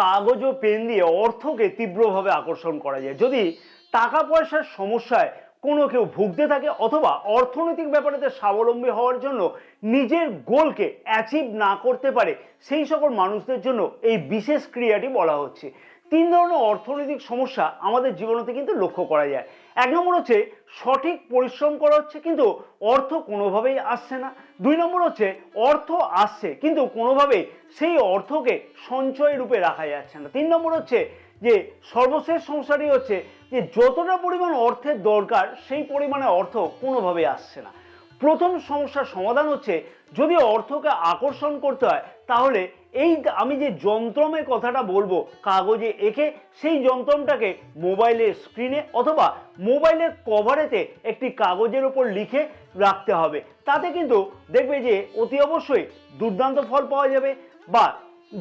কাগজ ও পেন দিয়ে অর্থকে তীব্রভাবে আকর্ষণ করা যায়। যদি টাকা পয়সার সমস্যায় কোনো কেউ ভুগতে থাকে অথবা অর্থনৈতিক ব্যাপারেতে স্বাবলম্বী হওয়ার জন্য নিজের গোলকে অ্যাচিভ না করতে পারে, সেই সকল মানুষদের জন্য এই বিশেষ ক্রিয়াটি বলা হচ্ছে। তিন ধরনের অর্থনৈতিক সমস্যা আমাদের জীবনেতে কিন্তু লক্ষ্য করা যায়। এক নম্বর হচ্ছে সঠিক পরিশ্রম করা হচ্ছে কিন্তু অর্থ কোনোভাবেই আসছে না। দুই নম্বর হচ্ছে অর্থ আসছে কিন্তু কোনোভাবেই সেই অর্থকে সঞ্চয় রূপে রাখা যাচ্ছে না। তিন নম্বর হচ্ছে যে সর্বশেষ সমস্যাটি হচ্ছে যে যতটা পরিমাণ অর্থের দরকার সেই পরিমাণে অর্থ কোনোভাবেই আসছে না। প্রথম সমস্যার সমাধান হচ্ছে যদি অর্থকে আকর্ষণ করতে হয় তাহলে এই আমি যে যন্ত্রমের কথাটা বলবো কাগজে এঁকে, সেই যন্ত্রমটাকে মোবাইলের স্ক্রিনে অথবা মোবাইলের কভারেতে একটি কাগজের ওপর লিখে রাখতে হবে। তাতে কিন্তু দেখবে যে অতি অবশ্যই দুর্দান্ত ফল পাওয়া যাবে। বা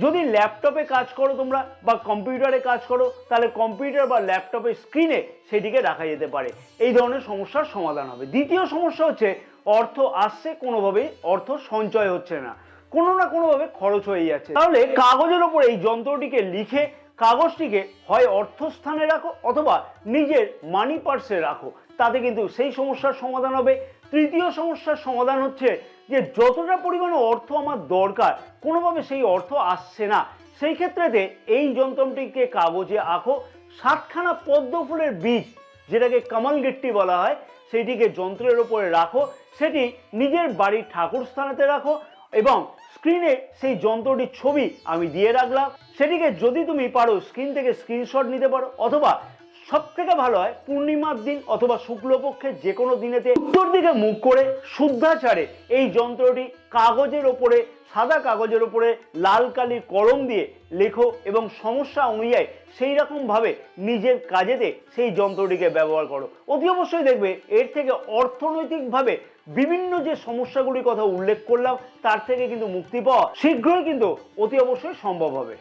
যদি ল্যাপটপে কাজ করো তোমরা বা কম্পিউটারে কাজ করো, তাহলে কম্পিউটার বা ল্যাপটপের স্ক্রিনে সেটিকে রাখা যেতে পারে। এই ধরনের সমস্যার সমাধান হবে। দ্বিতীয় সমস্যা হচ্ছে অর্থ আসছে কোনোভাবেই অর্থ সঞ্চয় হচ্ছে না, কোনো না কোনোভাবে খরচ হয়ে যাচ্ছে। তাহলে কাগজের ওপর এই যন্ত্রটিকে লিখে কাগজটিকে হয় অর্থস্থানে রাখো অথবা নিজের মানি পার্সে রাখো, তাতে কিন্তু সেই সমস্যার সমাধান হবে। তৃতীয় সমস্যার সমাধান হচ্ছে যে যতটা পরিমাণে অর্থ আমার দরকার কোনোভাবে সেই অর্থ আসছে না, সেই ক্ষেত্রেতে এই যন্ত্রটিকে কাগজে আঁকো। 7খানা পদ্ম ফুলের বীজ, যেটাকে কমল গিট্টি বলা হয়, সেটিকে যন্ত্রের ওপরে রাখো, সেটি নিজের বাড়ির ঠাকুর স্থানেতে রাখো এবং স্ক্রিনে সেই যন্ত্রটির ছবি আমি দিয়ে রাখলাম। সেটিকে যদি তুমি পারো স্ক্রিন থেকে স্ক্রিনশট নিতে পারো অথবা সব থেকে ভালো হয় পূর্ণিমার দিন অথবা শুক্লপক্ষের যে কোনো দিনেতে উত্তর দিকে মুখ করে শুদ্ধাচারে এই যন্ত্রটি কাগজের ওপরে, সাদা কাগজের ওপরে লাল কালির কলম দিয়ে লেখো এবং সমস্যা অনুযায়ী সেই রকমভাবে নিজের কাজেতে সেই যন্ত্রটিকে ব্যবহার করো। অতি অবশ্যই দেখবে এর থেকে অর্থনৈতিকভাবে বিভিন্ন যে সমস্যাগুলির কথা উল্লেখ করলাম তার থেকে কিন্তু মুক্তি পাওয়া শীঘ্রই কিন্তু অতি অবশ্যই সম্ভব হবে।